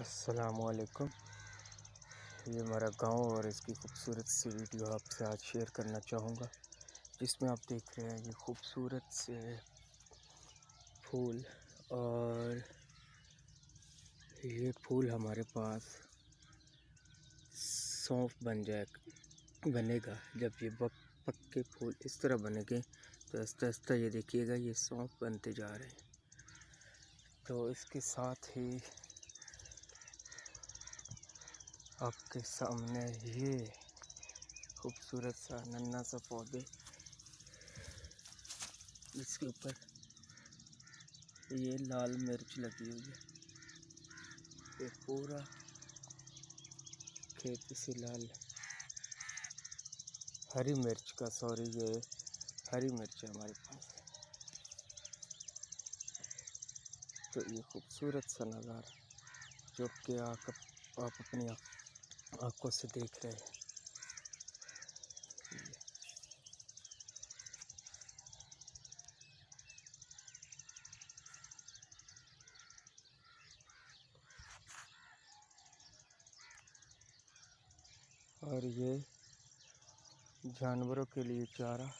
अस्सलामुअलैकुम। ये हमारा गांव और इसकी खूबसूरत सी वीडियो आपसे आज शेयर करना चाहूँगा, जिसमें आप देख रहे हैं ये खूबसूरत से फूल। और ये फूल हमारे पास सौंफ बनेगा। जब ये पक्के फूल इस तरह बनेंगे तो आस्ता आस्ता ये देखिएगा ये सौंफ बनते जा रहे हैं। तो इसके साथ ही आपके सामने ये खूबसूरत सा नन्हा सा पौधे, इसके ऊपर ये लाल मिर्च लगी हुई है। ये पूरा खेत से लाल हरी मिर्च का ये हरी मिर्च है हमारे पास। तो ये खूबसूरत सा नज़ारा जो कि आप अपनी आँखों से देख रहे हैं। और ये जानवरों के लिए चारा